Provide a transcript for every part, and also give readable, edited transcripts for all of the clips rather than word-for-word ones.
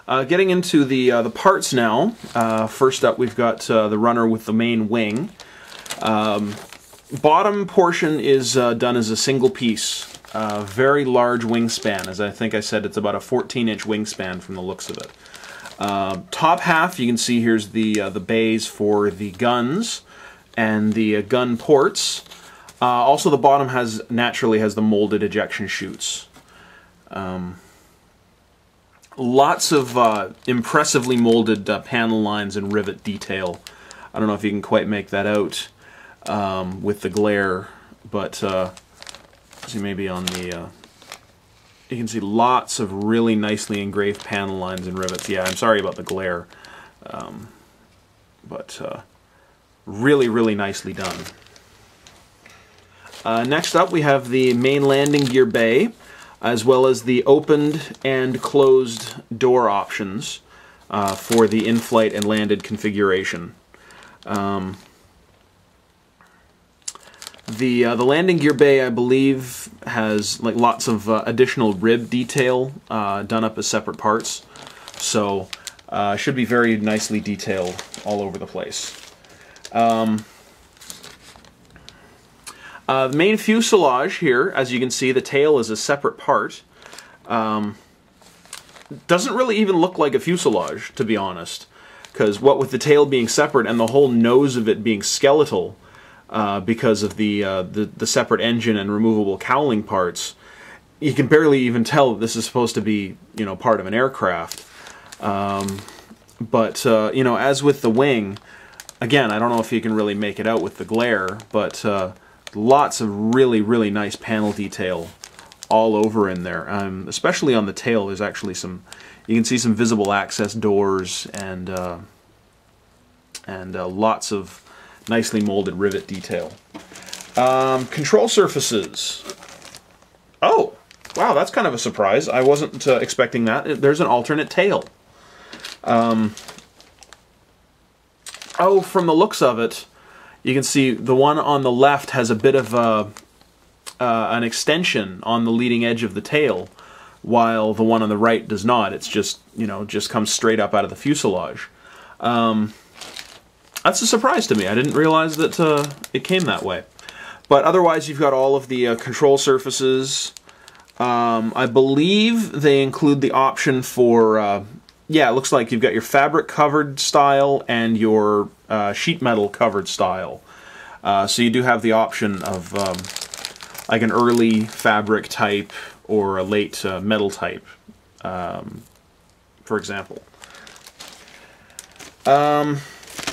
Getting into the parts now. First up, we've got the runner with the main wing. Bottom portion is done as a single piece. Very large wingspan. As I think I said, it's about a 14-inch wingspan from the looks of it. Top half, you can see here's the bays for the guns and the gun ports. Also, the bottom naturally has the molded ejection chutes. Lots of impressively molded panel lines and rivet detail. I don't know if you can quite make that out with the glare, but see, maybe on the you can see lots of really nicely engraved panel lines and rivets. Yeah, I'm sorry about the glare, but really, really nicely done. Next up, we have the main landing gear bay, as well as the opened and closed door options for the in-flight and landed configuration. The landing gear bay, I believe, has like lots of additional rib detail done up as separate parts, so should be very nicely detailed all over the place. The main fuselage here, as you can see, the tail is a separate part. Doesn't really even look like a fuselage, to be honest, because what with the tail being separate and the whole nose of it being skeletal, because of the separate engine and removable cowling parts, you can barely even tell that this is supposed to be, you know, part of an aircraft. But you know, as with the wing, again, I don't know if you can really make it out with the glare, but lots of really, really nice panel detail all over in there. Especially on the tail, there's actually some, you can see some visible access doors and lots of nicely molded rivet detail. Control surfaces. Oh, wow, that's kind of a surprise. I wasn't expecting that. There's an alternate tail. Oh, from the looks of it, you can see the one on the left has a bit of an extension on the leading edge of the tail, while the one on the right does not. It's just, you know, just comes straight up out of the fuselage. That's a surprise to me. I didn't realize that it came that way. But otherwise, you've got all of the control surfaces. I believe they include the option for, yeah, it looks like you've got your fabric covered style and your sheet metal covered style. So you do have the option of like an early fabric type or a late metal type, for example.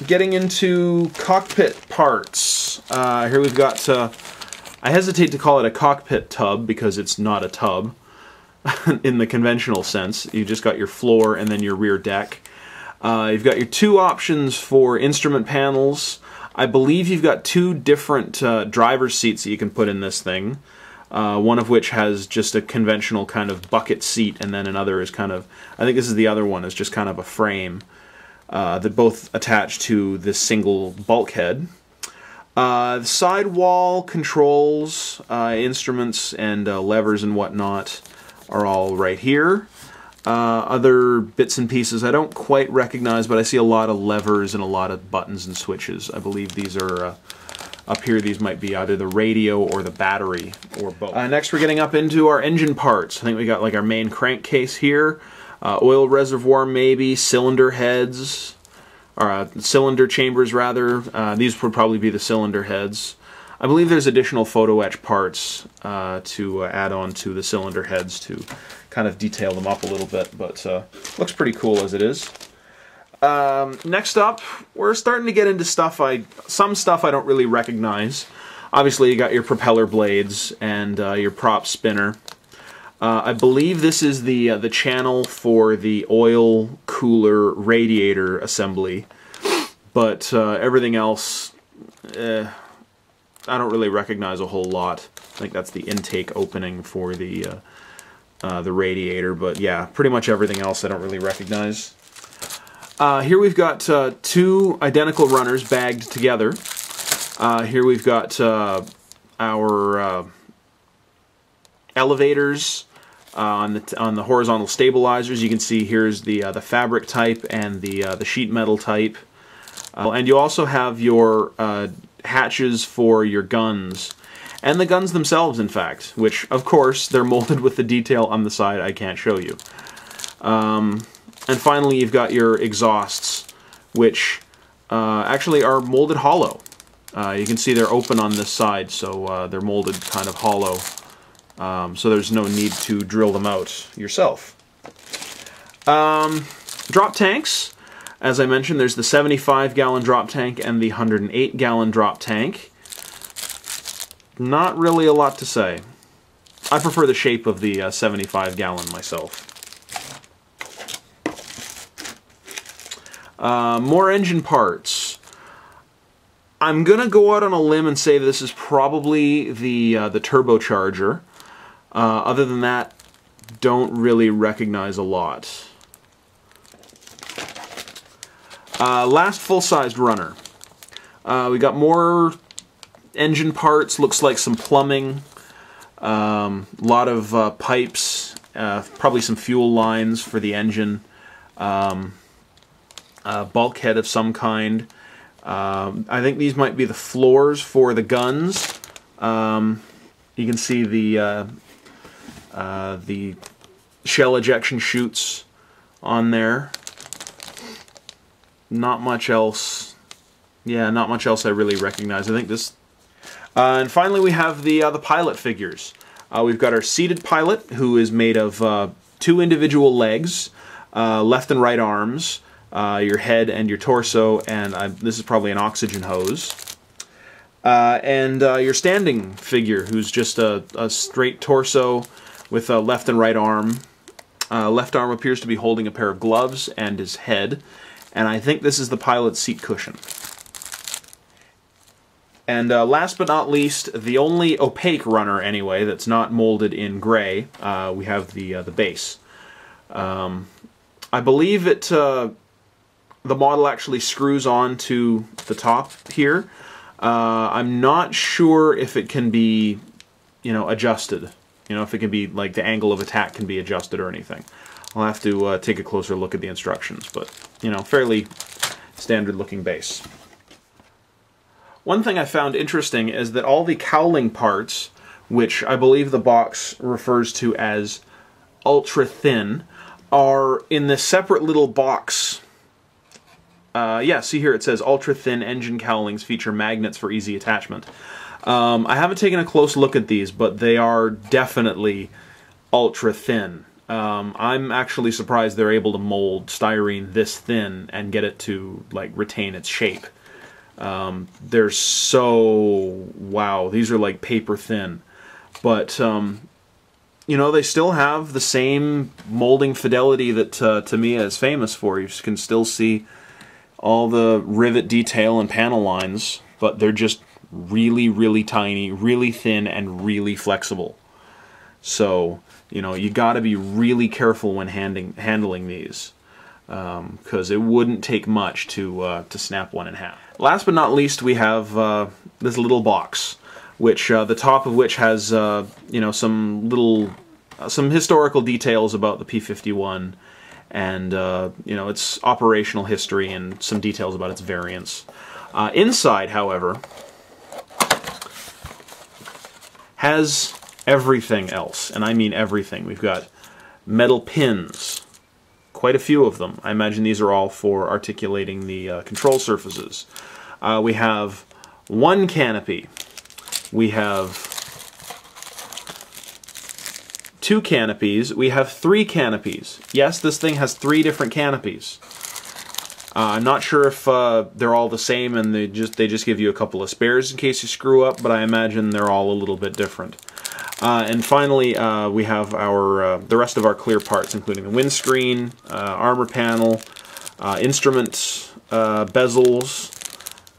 Getting into cockpit parts. Here we've got, I hesitate to call it a cockpit tub because it's not a tub in the conventional sense. You just got your floor and then your rear deck. You've got your two options for instrument panels. I believe you've got two different driver's seats that you can put in this thing. One of which has just a conventional kind of bucket seat, and then another is kind of, I think this is the other one, is just kind of a frame. That both attach to this single bulkhead. The sidewall controls, instruments, and levers and whatnot are all right here. Other bits and pieces I don't quite recognize, but I see a lot of levers and a lot of buttons and switches. I believe these are, up here, these might be either the radio or the battery, or both. Next we're getting up into our engine parts. I think we got like our main crankcase here. Oil reservoir maybe, cylinder heads, or cylinder chambers rather. These would probably be the cylinder heads. I believe there's additional photo etch parts to add on to the cylinder heads to kind of detail them up a little bit, but looks pretty cool as it is. Next up, we're starting to get into stuff some stuff I don't really recognize. Obviously you got your propeller blades and your prop spinner. I believe this is the channel for the oil cooler radiator assembly, but everything else, I don't really recognize a whole lot. I think that's the intake opening for the radiator, but yeah, pretty much everything else I don't really recognize. Here we've got two identical runners bagged together. Here we've got our elevators, On the horizontal stabilizers, you can see here's the fabric type and the sheet metal type. And you also have your hatches for your guns. And the guns themselves, in fact, which, of course, they're molded with the detail on the side I can't show you. And finally, you've got your exhausts, which actually are molded hollow. You can see they're open on this side, so they're molded kind of hollow. So there's no need to drill them out yourself. Drop tanks. As I mentioned, there's the 75-gallon drop tank and the 108-gallon drop tank. Not really a lot to say. I prefer the shape of the 75-gallon myself. More engine parts. I'm gonna go out on a limb and say this is probably the turbocharger. Other than that, don't really recognize a lot. Last full-sized runner. We got more engine parts, looks like some plumbing, a lot of pipes, probably some fuel lines for the engine, bulkhead of some kind. I think these might be the floors for the guns. You can see the shell ejection chutes on there. Not much else. Yeah, not much else I really recognize. I think this. And finally, we have the pilot figures. We've got our seated pilot, who is made of 2 individual legs, left and right arms, your head and your torso, and this is probably an oxygen hose. And your standing figure, who's just a straight torso with a left and right arm. Left arm appears to be holding a pair of gloves and his head, and I think this is the pilot's seat cushion. And last but not least, the only opaque runner anyway that's not molded in gray, we have the base. I believe the model actually screws on to the top here. I'm not sure if it can be, adjusted. If it can be, like, the angle of attack can be adjusted or anything. I'll have to take a closer look at the instructions, but, fairly standard looking base. One thing I found interesting is that all the cowling parts, which I believe the box refers to as ultra thin, are in this separate little box. Yeah, see here it says ultra thin engine cowlings feature magnets for easy attachment. I haven't taken a close look at these, but they are definitely ultra thin. I'm actually surprised they're able to mold styrene this thin and get it to, like, retain its shape. They're so, wow, these are like paper thin. But, they still have the same molding fidelity that Tamiya is famous for. You can still see all the rivet detail and panel lines, but they're just really, really tiny, really thin, and really flexible. So, you gotta be really careful when handling these, because it wouldn't take much to snap one in half. Last but not least, we have this little box, which the top of which has some historical details about the P-51 and its operational history and some details about its variants. Inside, however, has everything else, and I mean everything. We've got metal pins, quite a few of them. I imagine these are all for articulating the control surfaces. We have one canopy. We have 2 canopies. We have 3 canopies. Yes, this thing has 3 different canopies. I'm not sure if they're all the same and they just give you a couple of spares in case you screw up, but I imagine they're all a little bit different. And finally, we have the rest of our clear parts, including the windscreen, armor panel, instrument bezels,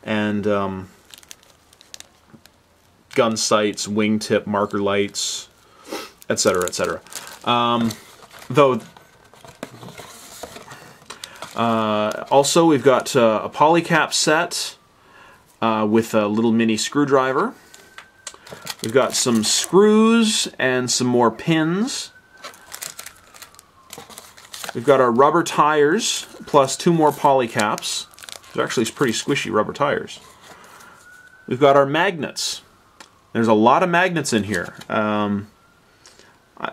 and gun sights, wingtip, marker lights, etc., etc. Also, we've got a polycap set with a little mini screwdriver. We've got some screws and some more pins. We've got our rubber tires plus 2 more poly caps. They're actually pretty squishy rubber tires. We've got our magnets. There's a lot of magnets in here.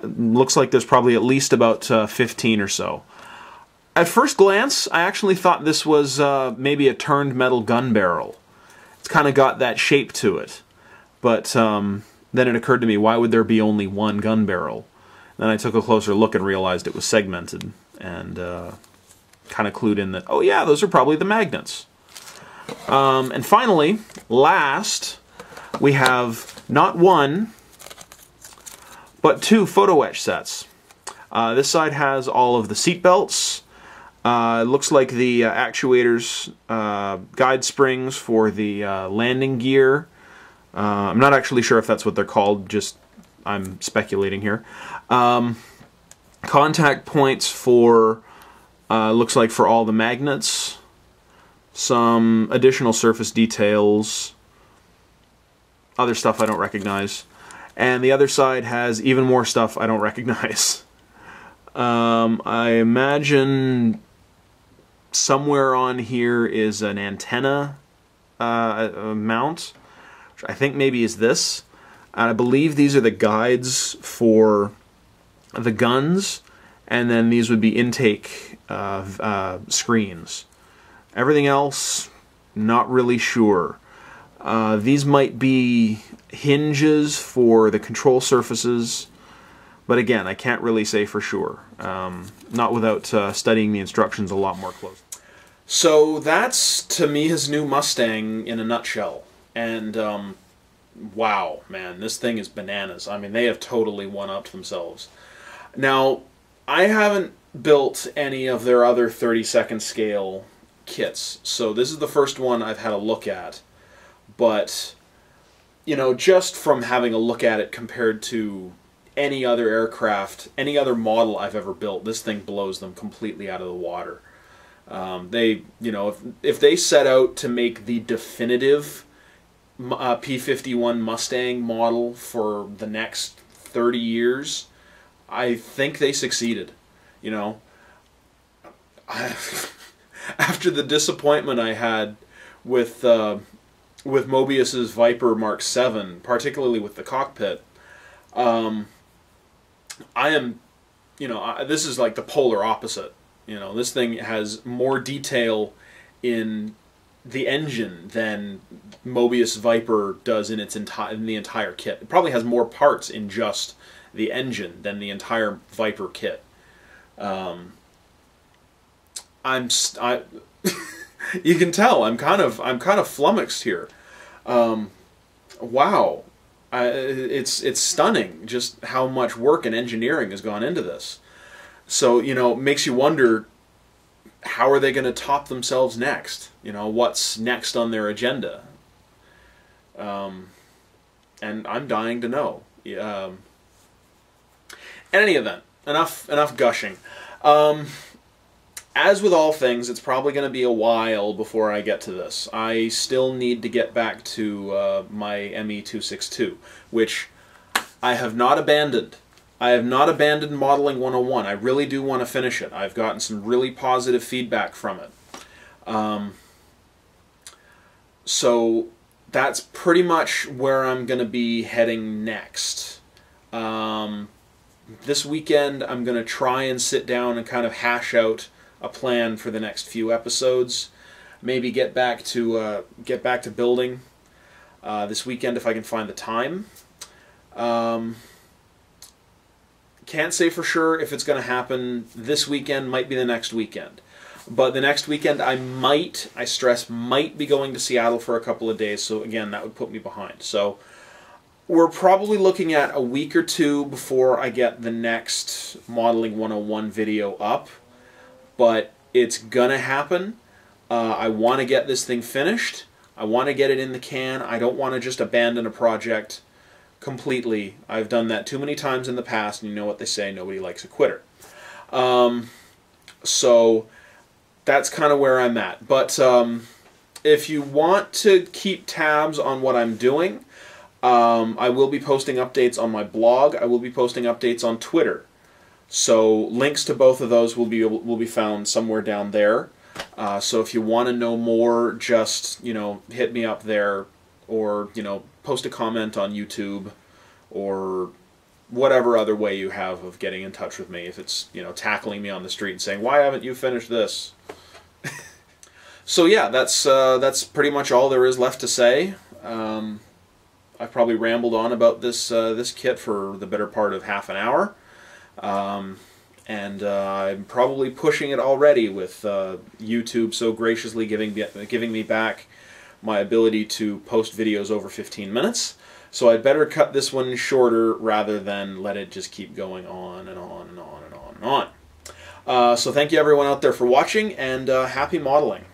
Looks like there's probably at least about 15 or so. At first glance, I actually thought this was maybe a turned metal gun barrel. It's kind of got that shape to it. But then it occurred to me, why would there be only one gun barrel? Then I took a closer look and realized it was segmented, and kind of clued in that, oh yeah, those are probably the magnets. And finally, last, we have not one, but 2 photo etch sets. This side has all of the seat belts. It looks like the actuators, guide springs for the landing gear. I'm not actually sure if that's what they're called, just I'm speculating here. Contact points for, looks like for all the magnets. Some additional surface details. Other stuff I don't recognize. And the other side has even more stuff I don't recognize. I imagine somewhere on here is an antenna mount, which I think maybe is this. I believe these are the guides for the guns, and then these would be intake screens. Everything else, not really sure. These might be hinges for the control surfaces, but again, I can't really say for sure. Not without studying the instructions a lot more closely. So that's Tamiya's new Mustang in a nutshell. And wow, man, this thing is bananas. I mean, they have totally one-upped themselves. Now, I haven't built any of their other 32nd scale kits, so this is the first one I've had a look at. But, you know, just from having a look at it compared to any other aircraft, any other model I've ever built, this thing blows them completely out of the water. They, you know, if they set out to make the definitive P-51 Mustang model for the next 30 years, I think they succeeded. You know, after the disappointment I had with Mobius's Viper Mark 7, particularly with the cockpit, I am, you know, this is like the polar opposite. You know, this thing has more detail in the engine than Mobius Viper does in the entire kit. It probably has more parts in just the engine than the entire Viper kit. You can tell I'm kind of flummoxed here. Wow, it's stunning just how much work and engineering has gone into this. So, you know, it makes you wonder, how are they going to top themselves next? You know, what's next on their agenda? And I'm dying to know. In any event, enough gushing. As with all things, it's probably going to be a while before I get to this. I still need to get back to my ME262, which I have not abandoned. I have not abandoned Modeling 101. I really do want to finish it. I've gotten some really positive feedback from it. So that's pretty much where I'm going to be heading next. This weekend I'm going to try and sit down and kind of hash out a plan for the next few episodes. Maybe get back to building this weekend if I can find the time. Can't say for sure if it's going to happen this weekend, might be the next weekend. But the next weekend I stress, might be going to Seattle for a couple of days, so again, that would put me behind. So we're probably looking at a week or two before I get the next Modeling 101 video up, but it's gonna happen. I want to get this thing finished. I want to get it in the can. I don't want to just abandon a project completely. I've done that too many times in the past, and you know what they say, nobody likes a quitter. So that's kind of where I'm at. But if you want to keep tabs on what I'm doing, I will be posting updates on my blog. I will be posting updates on Twitter. So links to both of those will be found somewhere down there. So if you want to know more, just hit me up there, or post a comment on YouTube, or whatever other way you have of getting in touch with me. If it's tackling me on the street and saying, "Why haven't you finished this?" So yeah, that's pretty much all there is left to say. I've probably rambled on about this kit for the better part of half an hour, and I'm probably pushing it already with YouTube so graciously giving me back my ability to post videos over 15 minutes. So I'd better cut this one shorter rather than let it just keep going on and on and on and on and on. So thank you everyone out there for watching, and happy modeling.